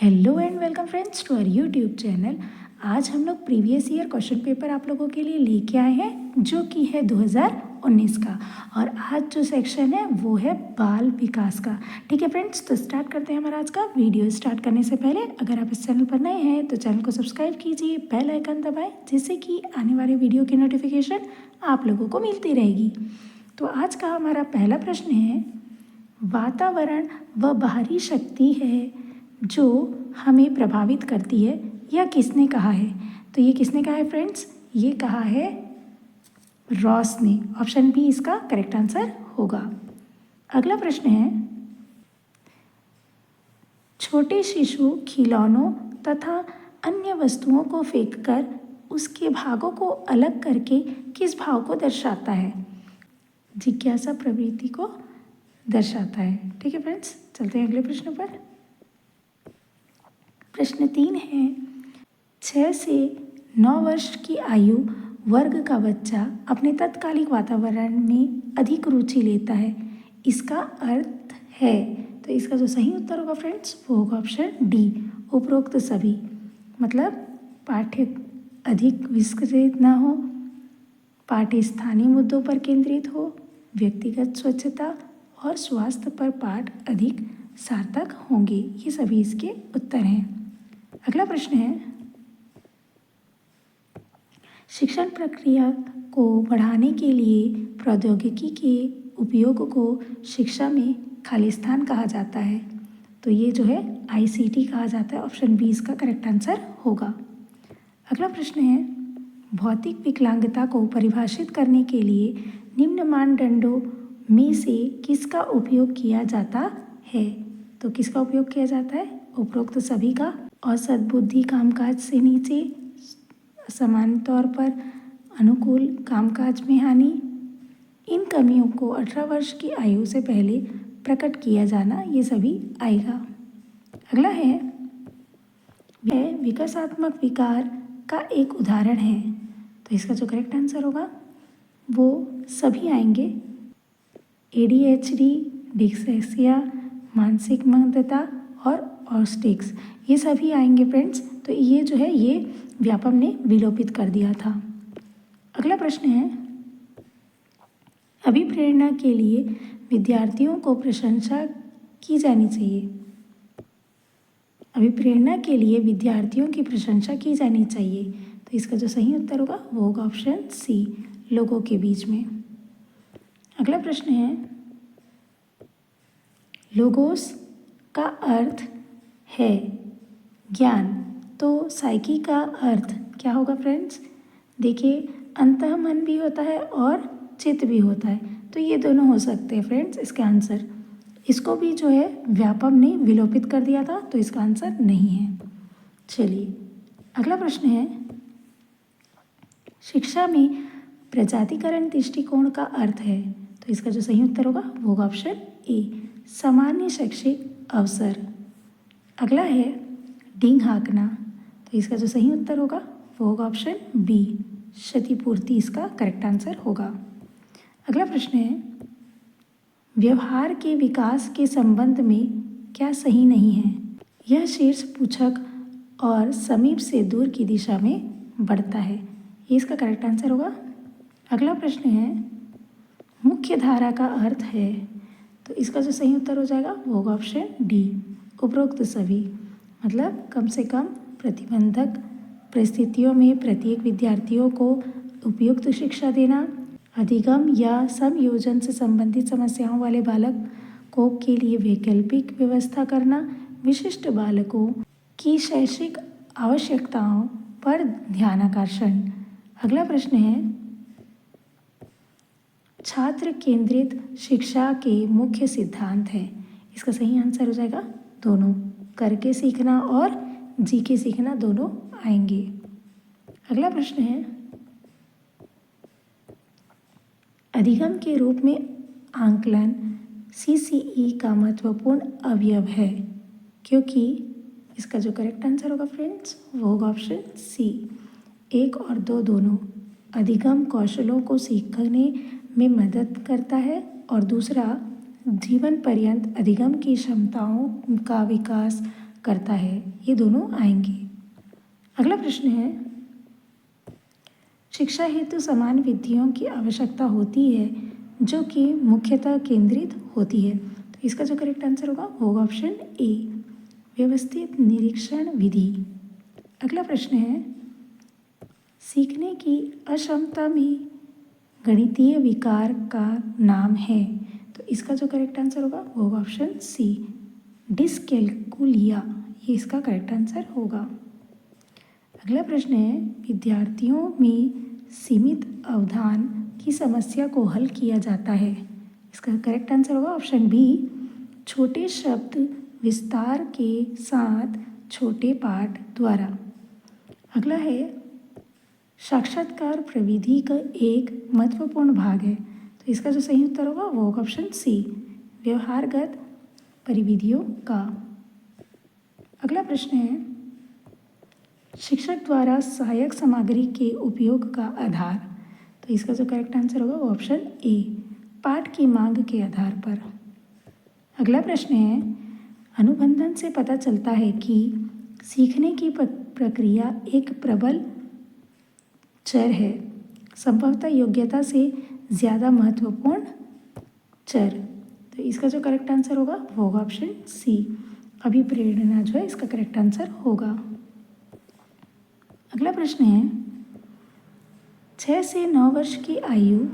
Hello and welcome friends to our YouTube channel. आज हम लोग प्रीवियस ईयर क्वेश्चन पेपर आप लोगों के लिए लेके आए हैं जो कि है 2019 का। और आज जो सेक्शन है वो है बाल विकास का। ठीक है फ्रेंड्स, तो स्टार्ट करते हैं हमारा आज का वीडियो। स्टार्ट करने से पहले अगर आप इस चैनल पर नए हैं तो चैनल को सब्सक्राइब कीजिए, बेल आइकन दबाएं जिससे कि आने वाले वीडियो की नोटिफिकेशन आप लोगों को मिलती रहेगी। तो आज का हमारा पहला प्रश्न है, वातावरण व बाहरी शक्ति है जो हमें प्रभावित करती है, यह किसने कहा है? तो ये किसने कहा है फ्रेंड्स? ये कहा है रॉस ने। ऑप्शन बी इसका करेक्ट आंसर होगा। अगला प्रश्न है, छोटे शिशु खिलौनों तथा अन्य वस्तुओं को फेंककर उसके भागों को अलग करके किस भाव को दर्शाता है? जिज्ञासा प्रवृत्ति को दर्शाता है। ठीक है फ्रेंड्स, चलते हैं अगले प्रश्न पर। प्रश्न 3 है, 6 से 9 वर्ष की आयु वर्ग का बच्चा अपने तत्कालिक वातावरण में अधिक रुचि लेता है, इसका अर्थ है? तो इसका जो सही उत्तर होगा फ्रेंड्स वो होगा ऑप्शन डी, उपरोक्त सभी। मतलब पाठ्य अधिक विस्तृत ना हो, पाठ स्थानीय मुद्दों पर केंद्रित हो, व्यक्तिगत स्वच्छता और स्वास्थ्य पर पाठ अधिक सार्थक होंगे। ये सभी इसके उत्तर हैं। अगला प्रश्न है, शिक्षण प्रक्रिया को बढ़ाने के लिए प्रौद्योगिकी के उपयोग को शिक्षा में खालिस्तान कहा जाता है। तो ये जो है आईसीटी कहा जाता है। ऑप्शन बी इसका करेक्ट आंसर होगा। अगला प्रश्न है, भौतिक विकलांगता को परिभाषित करने के लिए निम्न मानदंडों में से किसका उपयोग किया जाता है? तो किसका उपयोग किया जाता है? उपरोक्त सभी का। औसत बुद्धि कामकाज से नीचे, समान तौर पर अनुकूल कामकाज में हानि, इन कमियों को 18 वर्ष की आयु से पहले प्रकट किया जाना, ये सभी आएगा। अगला है, वह विकासात्मक विकार का एक उदाहरण है। तो इसका जो करेक्ट आंसर होगा वो सभी आएंगे। ADHD, डिस्लेक्सिया, मानसिक मंदता और ऑटिस्टिक्स, ये सभी आएंगे फ्रेंड्स। तो ये जो है ये व्यापम ने विलोपित कर दिया था। अगला प्रश्न है, अभिप्रेरणा के लिए विद्यार्थियों को प्रशंसा की जानी चाहिए। अभिप्रेरणा के लिए विद्यार्थियों की प्रशंसा की जानी चाहिए। तो इसका जो सही उत्तर होगा वो होगा ऑप्शन सी, लोगों के बीच में। अगला प्रश्न है, लोगोस का अर्थ है ज्ञान, तो साइकी का अर्थ क्या होगा फ्रेंड्स? देखिए, अंतः मन भी होता है और चित्त भी होता है, तो ये दोनों हो सकते हैं फ्रेंड्स इसके आंसर। इसको भी जो है व्यापम ने विलोपित कर दिया था, तो इसका आंसर नहीं है। चलिए अगला प्रश्न है, शिक्षा में प्रजातिकरण दृष्टिकोण का अर्थ है। तो इसका जो सही उत्तर होगा वो होगा ऑप्शन ए, सामान्य शैक्षिक अवसर। अगला है, डींग हाँकना। तो इसका जो सही उत्तर होगा वो होगा ऑप्शन बी, क्षतिपूर्ति इसका करेक्ट आंसर होगा। अगला प्रश्न है, व्यवहार के विकास के संबंध में क्या सही नहीं है? यह शीर्ष पूछक और समीप से दूर की दिशा में बढ़ता है, ये इसका करेक्ट आंसर होगा। अगला प्रश्न है, मुख्य धारा का अर्थ है। तो इसका जो सही उत्तर हो जाएगा वो होगा ऑप्शन डी, उपरोक्त सभी। मतलब कम से कम प्रतिबंधक परिस्थितियों में प्रत्येक विद्यार्थियों को उपयुक्त शिक्षा देना, अधिगम या समयोजन से संबंधित समस्याओं वाले बालकों के लिए वैकल्पिक व्यवस्था करना, विशिष्ट बालकों की शैक्षिक आवश्यकताओं पर ध्यान आकर्षण। अगला प्रश्न है, छात्र केंद्रित शिक्षा के मुख्य सिद्धांत है। इसका सही आंसर हो जाएगा दोनों, करके सीखना और जी के सीखना दोनों आएंगे। अगला प्रश्न है, अधिगम के रूप में आंकलन CCE का महत्वपूर्ण अवयव है, क्योंकि इसका जो करेक्ट आंसर होगा फ्रेंड्स वो होगा ऑप्शन सी, 1 और 2 दोनों। अधिगम कौशलों को सीखने में मदद करता है और दूसरा जीवन पर्यंत अधिगम की क्षमताओं का विकास करता है, ये दोनों आएंगे। अगला प्रश्न है, शिक्षा हेतु समान विधियों की आवश्यकता होती है जो कि मुख्यतः केंद्रित होती है। तो इसका जो करेक्ट आंसर होगा ऑप्शन ए, व्यवस्थित निरीक्षण विधि। अगला प्रश्न है, सीखने की अक्षमता में गणितीय विकार का नाम है। तो इसका जो करेक्ट आंसर होगा ऑप्शन सी, डिसकैल्कुलिया, ये इसका करेक्ट आंसर होगा। अगला प्रश्न है, विद्यार्थियों में सीमित अवधान की समस्या को हल किया जाता है। इसका करेक्ट आंसर होगा ऑप्शन बी, छोटे शब्द विस्तार के साथ छोटे पाठ द्वारा। अगला है, साक्षात्कार प्रविधि का एक महत्वपूर्ण भाग है। तो इसका जो सही उत्तर होगा वो होगा ऑप्शन सी, व्यवहारगत परिविधियों का। अगला प्रश्न है, शिक्षक द्वारा सहायक सामग्री के उपयोग का आधार। तो इसका जो करेक्ट आंसर होगा वो ऑप्शन ए, पाठ की मांग के आधार पर। अगला प्रश्न है, अनुबंधन से पता चलता है कि सीखने की प्रक्रिया एक प्रबल चर है, संभवतः योग्यता से ज़्यादा महत्वपूर्ण चर। तो इसका जो करेक्ट आंसर होगा वो होगा ऑप्शन सी, अभिप्रेरणा जो है इसका करेक्ट आंसर होगा। अगला प्रश्न है, 6 से 9 वर्ष की आयु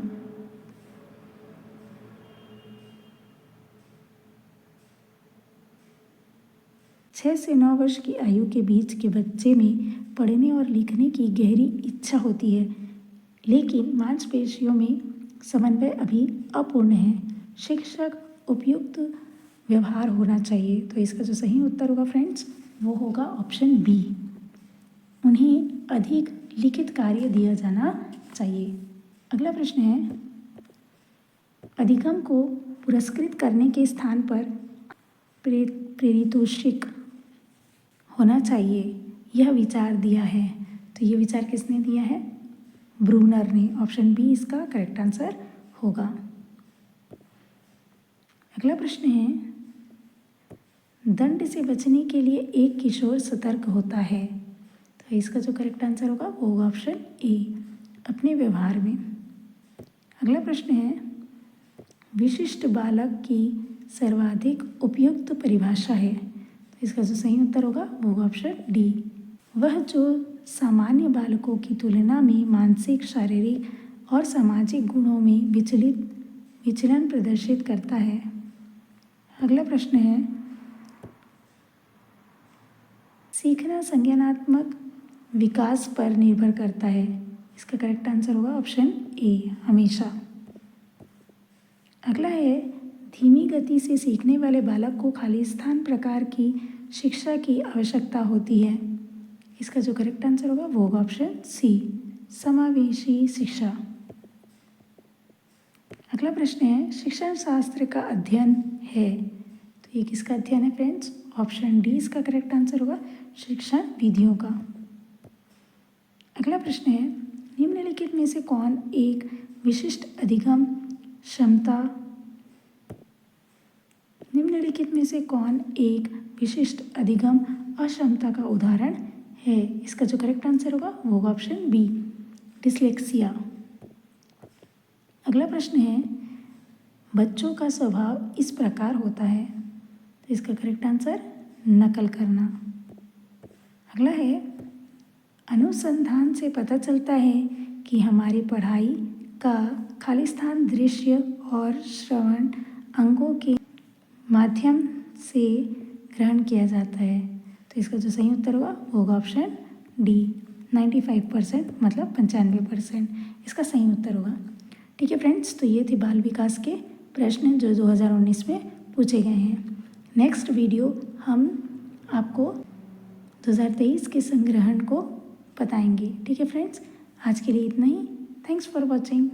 6 से 9 वर्ष की आयु के बीच के बच्चे में पढ़ने और लिखने की गहरी इच्छा होती है, लेकिन मांसपेशियों में समन्वय अभी अपूर्ण है। शिक्षक उपयुक्त व्यवहार होना चाहिए। तो इसका जो सही उत्तर होगा फ्रेंड्स वो होगा ऑप्शन बी, उन्हें अधिक लिखित कार्य दिया जाना चाहिए। अगला प्रश्न है, अधिगम को पुरस्कृत करने के स्थान पर पारितोषिक होना चाहिए, यह विचार दिया है। तो ये विचार किसने दिया है? ब्रूनर ने। ऑप्शन बी इसका करेक्ट आंसर होगा। अगला प्रश्न है, दंड से बचने के लिए एक किशोर सतर्क होता है। तो इसका जो करेक्ट आंसर होगा वो होगा ऑप्शन ए, अपने व्यवहार में। अगला प्रश्न है, विशिष्ट बालक की सर्वाधिक उपयुक्त परिभाषा है। तो इसका जो सही उत्तर होगा वो होगा ऑप्शन डी, वह जो सामान्य बालकों की तुलना में मानसिक, शारीरिक और सामाजिक गुणों में विचलन प्रदर्शित करता है। अगला प्रश्न है, सीखना संज्ञानात्मक विकास पर निर्भर करता है। इसका करेक्ट आंसर होगा ऑप्शन ए, हमेशा। अगला है, धीमी गति से सीखने वाले बालक को खालिस्तान प्रकार की शिक्षा की आवश्यकता होती है। इसका जो करेक्ट आंसर होगा वो होगा ऑप्शन सी, समावेशी शिक्षा। अगला प्रश्न है, शिक्षण शास्त्र का अध्ययन है। तो ये किसका अध्ययन है फ्रेंड्स? ऑप्शन डी इसका करेक्ट आंसर होगा, शिक्षण विधियों का। अगला प्रश्न है, निम्नलिखित में से कौन एक विशिष्ट अधिगम क्षमता निम्नलिखित में से कौन एक विशिष्ट अधिगम अक्षमता का उदाहरण है? इसका जो करेक्ट आंसर होगा वो होगा ऑप्शन बी, डिसलेक्सिया। अगला प्रश्न है, बच्चों का स्वभाव इस प्रकार होता है। तो इसका करेक्ट आंसर नकल करना। अगला है, अनुसंधान से पता चलता है कि हमारी पढ़ाई का खालिस्तान दृश्य और श्रवण अंगों के माध्यम से ग्रहण किया जाता है। तो इसका जो सही उत्तर होगा वो होगा ऑप्शन डी, 95% मतलब 95% इसका सही उत्तर होगा। ठीक है फ्रेंड्स, तो ये थे बाल विकास के प्रश्न जो 2019 में पूछे गए हैं। नेक्स्ट वीडियो हम आपको 2023 के संग्रहण को बताएंगे। ठीक है फ्रेंड्स, आज के लिए इतना ही। Thanks for watching.